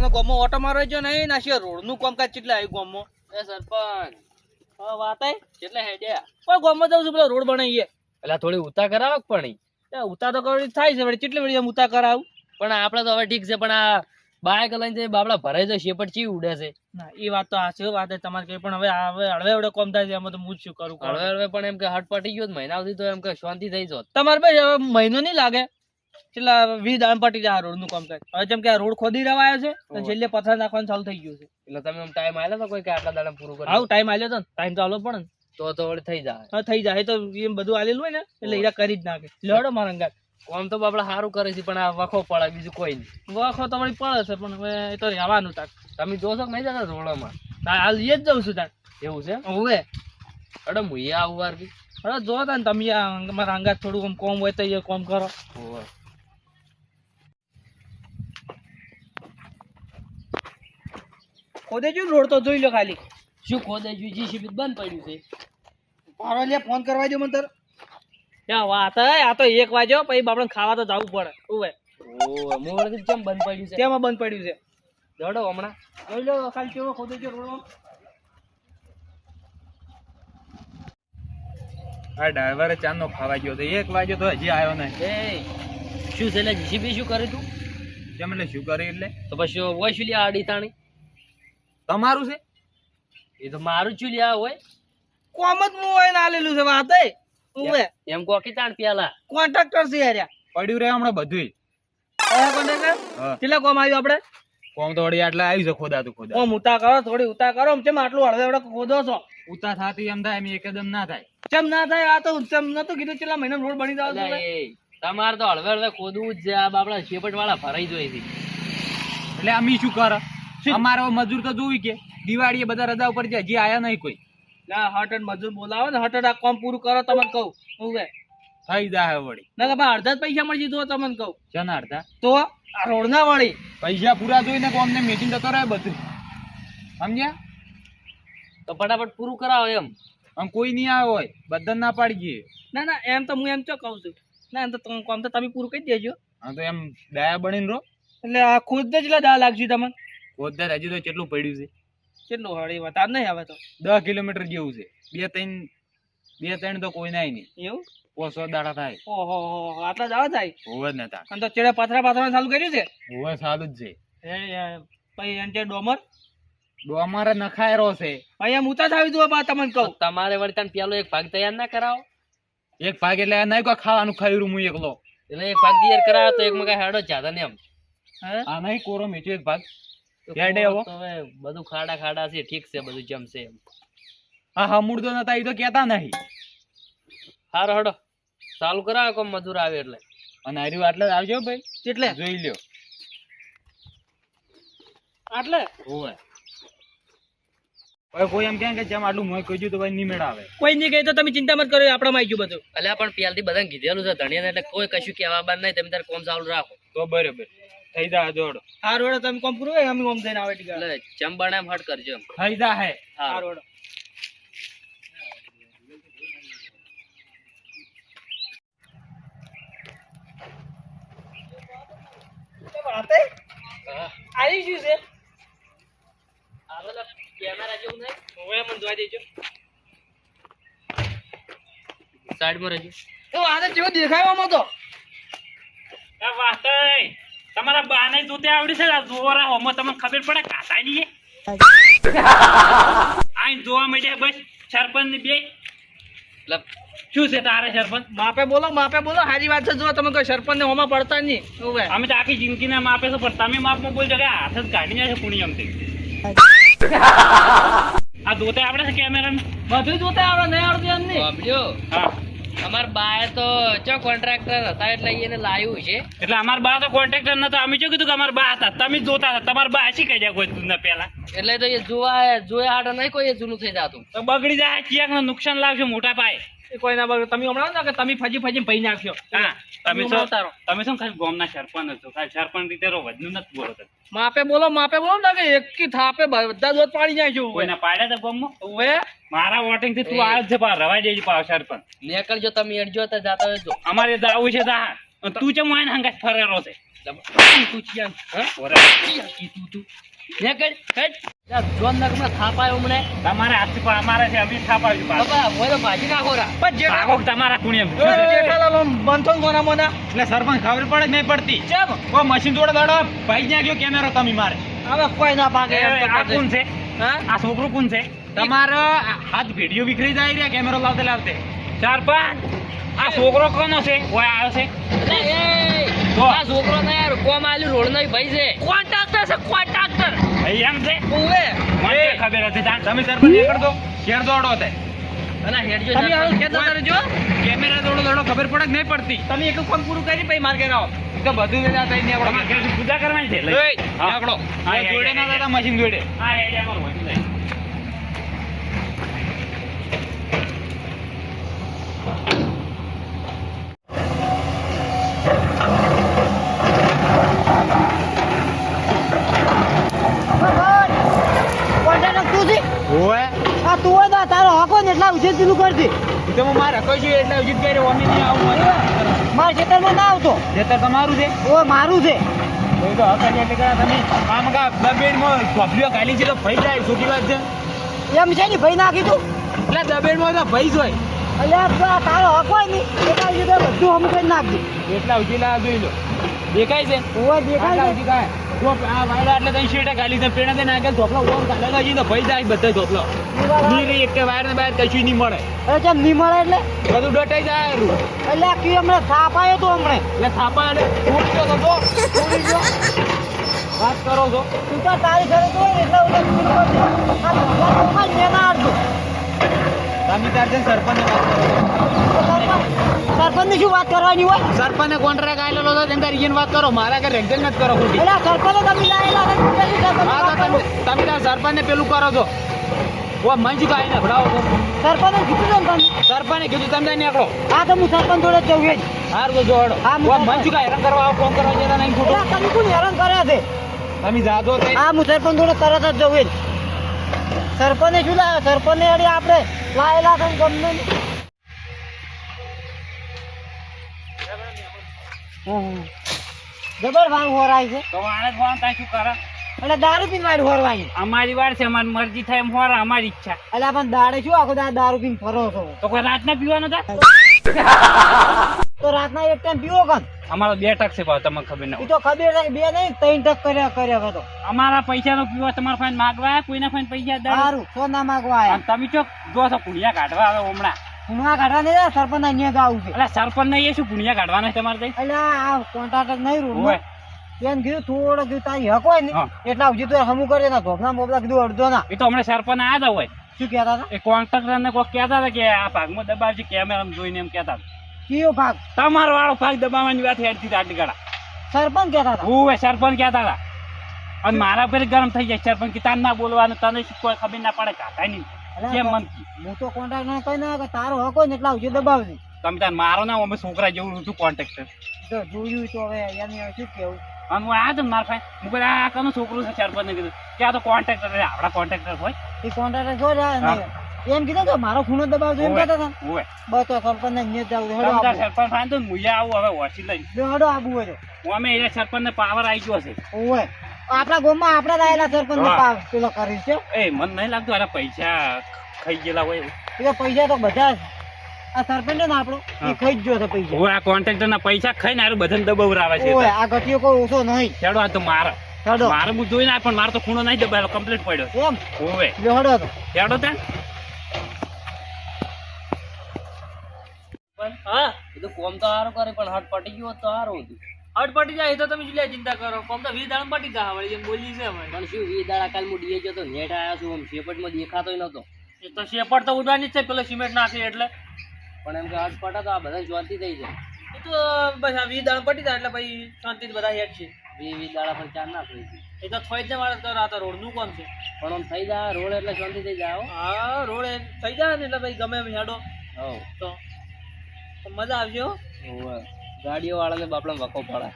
તમે ગામમાં ઓટો મારો છો નહીં નાશી રોડ નું કામકાજ કેટલા આવ્યું ગામમાં એ સરપંચ વાત આય કેટલે હેડ્યા કોઈ ગામમાં જાઉં છું પેલો રોડ બનાવીએ એટલે થોડી ઉતા કરાવો પણ ઉતા તો કરવી થાય છે વળી કેટલી વળી ઉતા કરાવું પણ આપણે તો હવે ઠીક છે પણ આ બાઈક લઈને જઈ બાબડા ભરાઈ જાય શેપટ ચી ઉડે છે ના એ વાત તો સાચી વાત છે તમારે કઈ પણ હવે હળવે કોમ થાય છે એમાં તો હું જ શું કરું હળવે પણ એમ કે હટ પટી ગયો મહિના સુધી તો એમ કે શાંતિ થઈ જોત તમારે ભાઈ હવે મહિનો નહીં લાગે કેટલા 20 દાણ પટી જાય રોડ નું કામકાજ હવે જેમ કે આ રોડ ખોદી રવાયો છે અને છેલ્લે પથ્થર નાખવાનું ચાલુ થઈ ગયું છે એટલે તમે આમ ટાઈમ આલ્યો તો કોઈ કે આટલા દાડા પૂરું કરી આવું ટાઈમ આલ્યો તો ટાઈમ તો આલો પડે ને તો વળી થઈ જાય હા થઈ જાય તો એમ બધું આલેલું હોય ને એટલે હીરા કરી જ નાખે લેડો મારા અંગાત આમ તો બાબડા સારું કરે છે પણ આ વખો પડે બીજું કોઈ નહીં વખો તો વળી પડે છે પણ હવે એ તો રહેવાનું તાક તમે જોશો કે નહીં જતા રોડમાં હાલ એ જ જઉં છું તાક એવું છે હવે અડે હું એ આવું વાર બી અરે જો તા ને તમે મારા અંગાત થોડું આમ કોમ હોય તો એ કોમ કરો ખોદે જો રોડ તો જોઈ લો ખાલી શું ખોદે જીસીબી બંધ પડ્યું છે મારો લે ફોન કરવા દો મને તર ત્યાં વાત હે આ તો 1 વાગ્યો પછી બાપડે ખાવા તો જવું પડે ઓવે ઓ મોર કેમ બંધ પડ્યું છે તેમાં બંધ પડ્યું છે દડો હમણાં જોઈ લો ખાલી કેવો ખોદે જો રોડ આ ડ્રાઈવરે ચાંદનો ખાવા ગયો તો 1 વાગ્યો તો હજી આવ્યો નહીં એ શું છે એટલે જીસીબી શું કરે તું કેમ એટલે શું કરી એટલે તો પછી હોય શું લ્યા આડી તાણી તમારું છે એ તો મારું જ લ્યા હોય કોમ જ હું હોય ના લેલું છે વાત હે ઓવે એમ કોકી તાણ પેલા કોન્ટ્રાક્ટર છે યાર પડ્યું રહે હમણાં બધુંય કયા કોન્ટ્રાક્ટર હા. કેટલા કોમ આવ્યું આપણે કોમ તો વળી આટલા આવ્યું છે ખોદાતું ખોદા કોમ ઉતા કરો થોડી ઉતા કરો કેમ આટલું હળવે હળવે ખોદો છો ઉતા થાતી એમ થાય એમ એકદમ ના થાય કેમ ના થાય આ તો ચમ નતું કીધું કેટલા મહિના રોડ બની જાવ અલા એ તમારે તો હળવે હળવે ખોદવું જ છે આ બાપડા શેપટ વાળા ભરાઈ જોઈ છે એટલે અમી શું કરે અમારો મજૂર તો જોવી કે દિવાળીએ બધા રજા ઉપર છે હજી આયા નહીં કોઈ ના હટ મજૂર બોલાવો ને હટ આ કામ પૂરું કરો તમને કહું ઓવે થઈ જાય વળી ના કે અડધા જ પૈસા મળશે તો તમને કહું ચના અડધા તો આ રોડ ના વળી પૈસા પૂરા જોઈને કોમને મીટિંગ જતો રહે બધું સમજ્યા તો ફટાફટ પૂરું કરાવો એમ આમ કોઈ નહીં આવ્યો હોય બધા ના પાડી ગયે ના ના એમ તો હું એમ ચો કહું છું ના એમ તો કામ તો તમે પૂરું કરી દેજો હા તો એમ દયા બનીને રહો એટલે આ ખુદ જ એટલા દા લાગશે તમને ખોદાર હજી તો કેટલું પડ્યું છે કેટલું હળી વાત નહીં આવે તો 10 કિલોમીટર જેવું છે 2-3 તો કોઈ નાય નહીં એવું 500 દાડા થાય ઓહો આટલા જ આવે થાય હોવે જ નતા અને તો ચેડે પાથરા ચાલુ કર્યું છે હોવે સારું જ છે પછી એમ ડોમર અમારે નખાયરો છે અહીંયા મુતા થાવી દો બા તમને કહું તમારે વળી તાણ પેલો એક ભાગ તૈયાર ના કરાવો એક ભાગ એટલે નહીં કોઈ ખાવાનું ખાયું હું એકલો એટલે એક ભાગ તૈયાર કરાવો તો એક માં કઈ હેડો જાતા ને એમ હે આ નહીં કોરો મેચો એક ભાગ તો હેડે હો. તો હવે બધું ખાડા છે ઠીક છે બધું જમશે એમ હા હમુડ તો નતા એ તો કેતા નહીં હારો હડો ચાલુ કરાવો કોમ મજૂર આવે એટલે અને હાર્યું આટલે જ આવજો ભાઈ કેટલે જોઈ લ્યો આટલે હોવે હવે કોઈ એમ કહે કે જેમ આટલું મોય કહ્યું તો ભાઈ નહીં મેળ આવે કોઈ નહીં કહે તો તમે ચિંતા મત કરો આપણામાં આવી ગયું બધું અલ્યા પણ પેલથી બધાને કીધેલું છે ધણિયાને એટલે કોઈ કશું કહેવા બાદ નહીં તમે તારે કોમ ચાલુ રાખો તો બરોબર થઈ જા જોડો આ રોડ તમે કોમ પૂરું હોય અમે કોમ થઈને આવે ટીકા એટલે જેમ બને એમ હટ કરજો એમ થઈ જા હે આ હા રોડ આવી ગયું છે કેમેરા જેવું નહીં હવે મને જોઈ દેજો સાઈડમાં રહેજો તો આ તો જેવો દેખાવામાં તો એ વાસ્તય તમારા બાને જોતે આવડી છે જોરા હોમો તમને ખબર પડે કાતા ની આઈ જોવા મળ્યા બસ સરપંચ ની બે એટલે શું છે તારે સરપંચ માપે બોલો હારી વાત છે જો તમે કોઈ સરપંચ ને હોમાં પડતા નહીં ઓવે અમે તો આખી જિંદગી ના માપે છો પણ તમે માપમાં બોલજો કે હાથ જ કાઢી જાય છે પુણ્યમ થી આ જોતે આવડે છે કેમેરા બધું જોતા આવડે નહીં આવડતું એમ નહીં બાબલ્યો હા અમારા બાએ તો ચો કોન્ટ્રાક્ટર હતા એટલે એને લાવ્યું છે એટલે અમારા બા તો કોન્ટ્રાક્ટર નતા અમે શું કીધું કે અમારા બા હતા તમે જ જોતા હતા તમારા બા શી કહી જાય કોઈ તું પેલા એટલે તો એ જોયા હાટો નહીં કોઈ એ જૂનું થઈ જતું તો બગડી જાય ક્યાંક નુકસાન લાવશે મોટા પાયે એ કોઈ ના બગડે તમે હમણાં ને કે તમે ફજી પૈ નાખ્યો હા તમે તમે શું ઉતારો. તમે શું ખાલી ગામના સરપંચ છો ખાલી સરપંચ રીતે રહો વધુ નથી બોલો તમે માપે બોલો ને કે એકી થાપે બધા દોત પાડી જાય છે કોઈને પાડ્યા હતા ગામમાં ઓવે મારા વોટિંગ થી તું આવ્યો છે પણ રવાઈ દેજે પાવ સરપંચ નીકળજો તમે અડજો તો જાતા રહેજો અમારે જાવું છે તા તું ચમ વાયન હંગાત ફરેલો છે તું ચિયા લે કર જોન ના કમલા થાપ આવ્યો મને તમારે હાથથી પણ અમારે છે અમે થાપાવ્યું પાછું. બાબા મોય તો ભાજી નાખો રા પણ ભાગો તમારા કુણિયમ. જેઠાલાલ બંધો કોના મોના એટલે સરપંચ ખબર પડે જ નહીં પડતી ચમ કોઈ મશીન જોડે દડો ભાઈ ત્યાં ગયો કેમેરો તમે મારે હવે કોઈ ના ભાગે એમ તો આ કોણ છે? હા આ છોકરું કોણ છે? તમારો હાથ વિડીયો વિખરી જાય રહ્યા કેમેરો લાવતે લાવતે સરપંચ આ છોકરો કોનો છે? કોઈ આવ્યો છે? આ છોકરો ને યાર કોમ આલ્યું રોડ નો ભાઈ છે કોન્ટ્રાક્ટર છે કોન્ટ્રાક્ટર ભાઈ એમ છે? ઓવે મને ખબર હતી તાણ. તમે સરપંચ એ કરતો શેર દોડો તે અને હેડજો તમે આવું કહેતા તારે જો કેમેરા દોડો દોડો ખબર પડે જ નહીં પડતી તમે એક ફોન પૂરું કરી પછી માર ઘેર આવો એ તો બધું જ થાય ને તમારે ઘેરથી પૂજા કરવાની છે? લઈ. હા. આપણો હા, જોડે ના દાદા મશીન જોડે હા, એ અમારું હોય. લઈ. કોન્ટ્રાક્ટર તું છે ઓય આ તું હોય તો તારો હકો ને એટલા ઉછેર પેલું કરતી એ તો હું મારે રખો છું એટલે ઉજીત કર્યો અમે નહીં આવું મારા ખેતરમાં ના આવતો જેતર તમારું છે ઓ મારું છે તો તો હકા એટલે કરા તમે આમ કા દબેડમાં કોફલીઓ કાઢી છે તો ભાઈ જાય છોટી વાત છે એમ છે ને ભાઈ નાખી તું એટલે દબેડમાં તો ભાઈ જ હોય અલ્યા તારો હક હોય ને એટલા ઉછેર બધું હમ કરી નાખજે એટલા ઉજીલા જોઈ લો દેખાય છે ઓય દેખાય છે દેખાય જો આ વાયડા એટલે તઈ શેટા ગાલી છે પેણા દે નાખે ધોપલો ઓમ કાઢેલા જી તો ભાઈ જાય બધા ધોપલો ની એક કે વાયર ને બહાર કશું નહીં મળે અરે કેમ નહીં મળે એટલે બધું ડટાઈ જાય રૂ અલ્યા કી હમણાં થાપ આવ્યો તો હમણાં એટલે થાપા એટલે છોડી ગયો તો છોડી ગયો વાત કરો છો તું તો તારી ઘરે તો હોય એટલા ઉછેર પેલું કરજે આ ભગવાન મેં ના આડજો તમે તાર છે સરપંચ વાત કરો સરપંચ ની શું વાત કરવાની હોય સરપંચ કોન્ટ્રાક્ટ આવેલો હતો તેમ તાર ઈયન વાત કરો મારા ઘરે રેગ્યુલર નથી કરો ખોટી અલ્યા સરપંચ તમે લાયેલા હા તો તમે તાર સરપંચ ને પેલું કરો છો ઓ મંજુ કાઈ ને ભરાવો છો સરપંચ કીધું ને તમે સરપંચે કીધું તમે નીકળો હા તો હું સરપંચ જોડે જ જઉં છું હાર તો જોડો હા, હું ઓ મંજુ કાઈ હેરાન કરવા આવો ફોન કરવા જતા નહીં ખોટું અલ્યા તમે કોણ હેરાન કર્યા છે તમે જાજો તે હા હું સરપંચ જોડે તરત જ જઉં છું સરપંચે શું લાવ્યો સરપંચને અડી આપણે લાયેલા છે ને ગમે ને. જબર વાર હોરાય છે તો આને જ ફોન થાય શું કરે? એટલે દારૂ પીને મારી હોરવાની અમારી વાર છે, અમારી મરજી થાય એમ હોરા, અમારી ઈચ્છા. એટલે પણ દાડે શું આખો દારૂ પીને ફરો છો તો કોઈ રાતના પીવાનો થાય? તો રાતના એક ટાઈમ પીવો કન અમારો 2 ટક છે ભાવ, તમને ખબર ના એ હોય. તો ખબર નહીં બે નહીં 3 ટક કર્યા હતો અમારા પૈસાનો પીવા તમારા ફાઈન માગવા આયા, કોઈના ફાઈન પૈસા દાડે. સારું તો ના માગવા અને આયા તમે ચો જો છો પુણ્યા કાઢવા આવે હમણાં. હુંવા કાઢવા નહીં જાય સરપંચ અહીંયા જ આવું છે એટલે સરપંચ ને એ શું પુણ્યા કાઢવાના છે તમારે તઈ? એટલે આ કોન્ટ્રાક્ટર નહીં રૂમ ઓય. એમ કીધું થોડો કીધું તારી હક હોય ને હા. એટલા ઉજી તું હમું કરે ને ધોપના બોપના કીધું અડધો ના એ તો હમણાં સરપંચ આયા હતા હોય. શું કહેતા હતા એ કોન્ટ્રાક્ટર ને કોઈ કહેતા હતા કે આ ભાગમાં દબાવજે કેમેરા જોઈને, એમ કહેતા હતા. કયો ભાગ તમારો વાળો ભાગ દબાવવાની વાત હેડતી હતી આટલી ગાળા. સરપંચ કહેતા હતા ઓવે સરપંચ કહેતા હતા. અને મારા પર ગરમ થઈ જાય સરપંચ કે તાર ના બોલવાનું, તને શું કોઈ ખબર ના પડે કાઢાય નહીં. અલા, કેમ મન કી? હું તો કોન્ટ્રાક્ટર કઈ ના કે તારો હક હોય ને એટલા ઉજી દબાવજે તમે તાર મારો ના અમે છોકરા જેવું ઊંચું કોન્ટ્રાક્ટર. તો જોયું તો હવે એને શું કેવું અને હું આ તો મારા ભાઈ હું કહું આ કનું છોકરું છે સરપંચ ને કીધું કે આ તો કોન્ટ્રાક્ટર છે, આપણા કોન્ટ્રાક્ટર હોય. એ કોન્ટ્રાક્ટર જો એમ કીધું તો મારો ખૂણો દબાવજો એમ કહેતા હતા ઓવે. બસ તો સરપંચ ને અહીંયા જ તમે તાર જાવ સરપંચ થાય તો મુયા આવું હવે હોશી લઈને. હડો આબુ હોય હું અમે એ સરપંચ ને પાવર આવી ગયો છે. ઓય આપણા ગામમાં આપણા લાયેલા સરપંચ ને હા. પેલો કરી છે એ મને નહીં લાગતું અરે પૈસા ખાઈ ગયેલા હોય એવું. એટલે પૈસા તો બધા જ આ સરપંચ ને આપણો એ ખાઈ જ ગયો છે પૈસા ઓવે, આ કોન્ટ્રાક્ટર ના પૈસા ખાઈને આરું બધાને દબાવરાવે છે. ઓય આ ઘટીઓ કોઈ ઓછો નહીં હેડો આ તો મારે હડો મારે હું જોઈ ના પણ મારો તો ખૂણો નહીં દબાયેલો, કમ્પ્લીટ પડ્યો. એમ ઓવે હડો તો હેડો ત્યાં. હા એ તો કોમ તો સારું કરે પણ હટ પટી ગયો હોત તો સારું હતું. હટ પટી જાય એ તો તમે શું ચિંતા કરો કોમ તો 20 દાડા પટી જાય વળી એમ બોલી છે અમે પણ શું 20 દાડા કાલ હું ડીએ ગયો તો નેટ આવ્યો છું આમ શેપટમાં દેખાતોય નતો. એ તો શેપડ તો ઉડવાની જ છે પેલો સિમેન્ટ નાખે એટલે પણ એમ કે હટ પટા તો આ બધા શાંતિ થઈ જાય. એ તો બસ આ 20 દાડા પટી જાય એટલે પછી શાંતિથી બધા હેડ છે 20 દાડા પણ ચાર ના થઈ જાય. એ તો થઈ જ મારે તો આ તો રોડ નું કામ છે પણ આમ થઈ જાય રોડ એટલે શાંતિ થઈ જાય. હા રોડ એમ થઈ જાય ને એટલે ભાઈ ગમે એમ હેડો હો તો મજા આવશે હો હોવે. ગાડીઓ વાળાને બાપડા વખો પડે.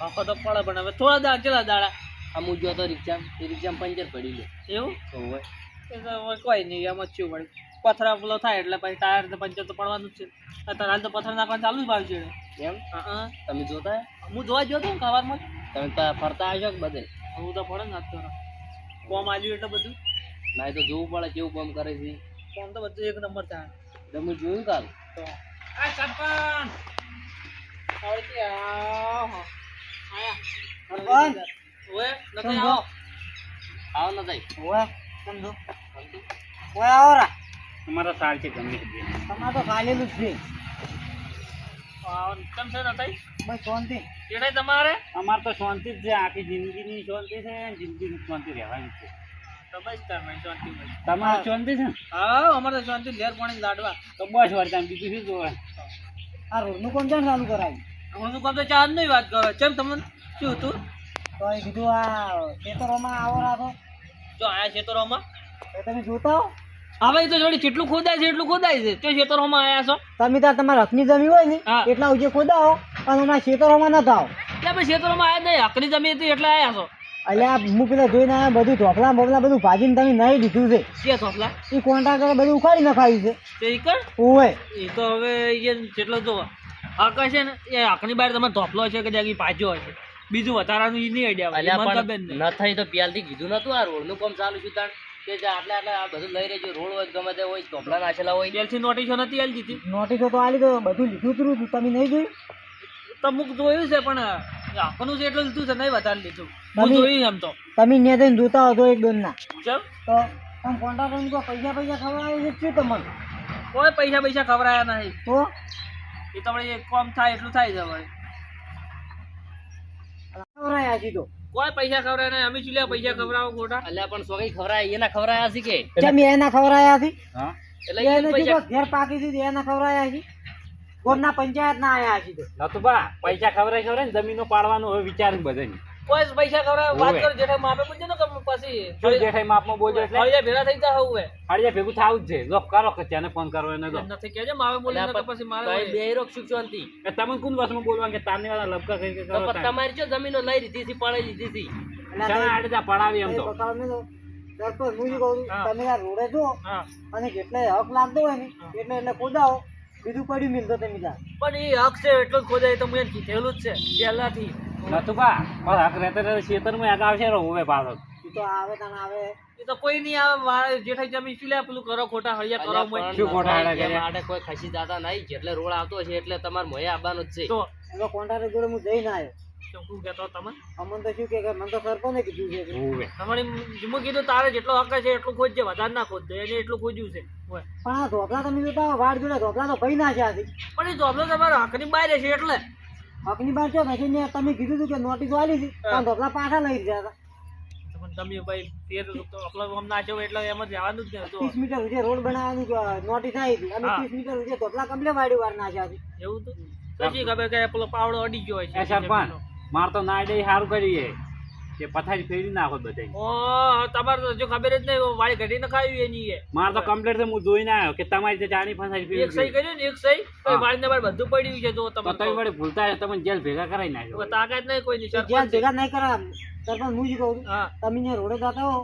આખો તો પડે પણ હવે થોડા દાડા કેટલા દાડા આમ હું ગયો તો રિક્ષામાં પંચર પડી ગયો. એવું હોવે. એ તો હવે કોઈ નહીં એમ જ છું વળી પથરા પેલો થાય એટલે પછી ટાયર તો પંચર તો પડવાનું જ છે અત્યારે હાલ તો પથ્થર નાખવાનું ચાલુ જ ભાવ છે કેમ હા તમે જોતા હું જોવા ગયો હતો ને સવારમાં તમે તો ફરતા આવશો કે બધે હું તો પડે ને આજ તો કોમ આવ્યું એટલે બધું ના એ તો જોવું પડે કેવું કામ કરે છે કોમ તો બધું એક નંબર થાય એટલે હું જોયું કાલ તો આ સરપંચ આવડતી આયા ઓય નથી સમજો. આવો આવો ન થાય ઓય સમજો ઓય આવો રા તમારા સાર છે ગમે તે તમારે તો ખાલેલું જ છે આવો કેમ છે નથી બસ શાંતિ એણે તમારે અમારે તો શાંતિ જ છે આખી જિંદગીની શાંતિ છે અને જિંદગીની શાંતિ રહેવાની છે તો બસ તાર મને શાંતિ મળી તમારે શાંતિ છે ને? હા અમારે તો શાંતિ લેર પાણી લાડવા તો બસ વળતા બીજું શું જોવે આ રોડનું કોણ ક્યાં ચાલુ કરાવ્યું હમણાં કામ તો ચાર નહીં વાત કરો કેમ તમને શું હતું તો એ કીધું આ ખેતરોમાં આવો રાખો જો આયા ખેતરોમાં તો તમે જોતા હો હવે એ તો જોડી જેટલું ખોદાય છે એટલું ખોદાય છે તે ખેતરોમાં આયા છો તમે તાર તમારા હકની જમી હોય ને હા. એટલા ઉજે ખોદાઓ અને અમારા ખેતરોમાં ન થાવ એટલે ભાઈ ખેતરોમાં આયા જ નહીં હકની જમીન હતી એટલે આયા છો એટલે આ હું પેલા જોઈને આવ્યા બધું ઢોકલા બોકલા બધું ભાજીને તમે નહીં દીધું છે કે થોપલા એ કોન્ટ્રાક્ટરે બધું ઉખાડી નખાવ્યું છે તે ઈ કર ઓય એ તો હવે એ જેટલો તો હક છે ને એ હકની બહાર તમે ધોપલો છે કે જ્યાં પાછો હશે બીજું વધારાનું ઈ નહીં આઈડિયા અલ્યા પણ ન થઈ તો પ્યાલથી કીધું નતું આ રોડનું કામ ચાલુ છે તાણ કે જે આટલા આટલા આ બધું લઈ રહેજો રોડ હોય ગમે તે હોય ધોપલા નાખેલા હોય જેલથી નોટિસો નથી આલી દીધી નોટિસો તો આલી તો બધું લીધું તું તમે નહીં જોયું તો મુક જોયું છે પણ હકનું છે એટલું લીધું છે નહીં વધારે લીધું હું તમે- જોયું એમ તો તમે ત્યાં જઈને જોતા હો તો એક દોનના ચલ તો તમે કોન્ટ્રાક્ટરને કહો પૈસા ખવડાવે છે શું તમને કોઈ પૈસા ખવડાયા નહીં તો એ તમારે કોમ થાય એટલું થાય છે હવે ખવડાયા છે તો કોઈ પૈસા ખવડાય નહીં અમે ચૂલ્યા પૈસા ખવડાવો ખોટા અલ્યા પણ સોગઈ ખવરાય એના ખવરાયા છે કે કેમ એના ખવડાયા છે હા એટલે એને ઈ શું પૈસા કહો, ઘેર પાકી દીધી એના ખવડાયા છે ગોમના પંચાયત ના આયા છે તો નતું બા પૈસા ખવડાય ને જમીનો પાડવાનું હવે વિચાર્યું બધાને કોઈ જ પૈસા ખવડાવે વાત હોવે. કરો જેઠા માપે પૂછજો ને કે પછી શું જેઠાઈ માપમાં બોલજો એટલે ફળિયા ભેગા થઈ જા હવે ફળિયા ભેગું થવું જ છે જો કરો કે ત્યાંને ફોન કરવો એને તો નથી કેજે માપે બોલી અલ્યા તો પછી મારે તો એ હોય. બે રોક સુખ શાંતિ એ તમે કોણ વર્ષમાં બોલવા કે તારને વાળા લબકા કરી કે તો કરો પણ તમારી જો જમીનો લઈ લીધી હતી પડાઈ લીધી હતી શાના આડે જા પડાવી એમ તો સરપંચ હું શું કહું છું, હા. તમે આ રોડે જો હા અને જેટલે હક લાગતો હોય ને એટલે ખોદાઓ બીજું પડ્યું મિલતો તમે ત્યાં પણ એ હક છે એટલું જ ખોદાય તો મેં કીધેલું જ છે પહેલાથી નતું બા પણ હક રહેતા રહેતા ખેતરમાં યાદ આવશે હવે પાછો એ તો આવે તને આવે એ તો કોઈ નહીં આવે મારે જેઠાઈ જમી ચૂલ્યા પેલું કરો ખોટા હળિયા કરો અલ્યા મોય. પણ શું ખોટા ભાઈ, હાડા કર્યા? એમાં આડે કોઈ ખસી દાતા નહીં જેટલે રોડ આવતો હશે એટલે તમારે મોએ આવવાનું જ છે તો એનો કોન્ટ્રાક્ટર જોડે હું જઈને આવ્યો શું કહેતો તમે અમને તો શું કે મને તો સરપંચે કીધું છે કે હોવે તમારી મેં કીધું તારે જેટલો હક છે એટલું ખોજજે વધારે ના ખોજજે એને એટલું ખોજ્યું છે હોય. પણ આ ધોપલા તમે જોતા હો વાડ જોડે ધોપલા તો ભાઈ નાખ્યા છે પણ એ જોબલો તમારા હકની બહાર છે એટલે હકની બાર છો પછી મેં તમે કીધું હતું કે નોટિસ આલી હતી પણ ધોપલા પાછા લઈ ગયા હતા પણ તમે ભાઈ તેર તો આપણા ગામ ના છો એટલે એમ જ રહેવાનું જ ને તો 30 મીટર સુધી રોડ બનાવવાનું નોટિસ આવી હતી અને હા. 30 મીટર સુધી ધોપલા કમ્પ્લે વાડી વાર નાખ્યા છે એવું તો પછી ખબર કે પેલો પાવડો અડી ગયો હોય એ સરપંચ માર તો ના આડે સારું કરીએ કે પથારી ફેરી નાખો બધાય ઓ તમારે તો જો ખબર જ નહીં વાળી ઘટી ન ખાવી એની એ માર તો કમ્પ્લીટ છે હું જોઈને આવ્યો કે તમારી તે જાણી ફસાઈ એક સહી કર્યું ને એક સહી તો હા. વાળી ને બાર બધું પડ્યું છે જો તો તમે તમે વળી ભૂલતા હશો, તમને જેલ ભેગા કરાવી નાખ્યો તાકાત નહીં કોઈ નહીં જ્યાં સરપંચ ભેગા નહીં કરા સરપંચ હું જ કહું છું હા તમે ત્યાં રોડે જતા હો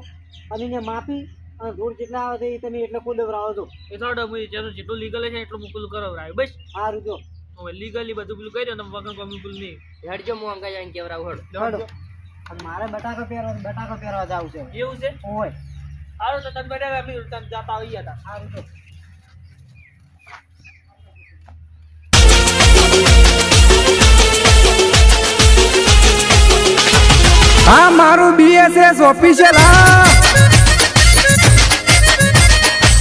અને ત્યાં માપી અને રોડ જેટલા આવે છે એ તમે એટલે ખોદવરાવો છો એ થોડો જેનું જેટલું લીગલ છે એટલું મુકલું કરાવરાય બસ આ રૂજો હવે લીગલી બધું પેલું કરી દો ને વગર કોઈ પેલું નહીં હેડજો હું અંગા જઈને કેવરાવ હડ હડો અને મારે બટાકા પહેરવા જવું છે એવું છે ઓય સારું તો તમે બેઠા અમે તમે જાતા આવી ગયા હતા આ રૂજો આ મારું BSS ઓફિશિયલ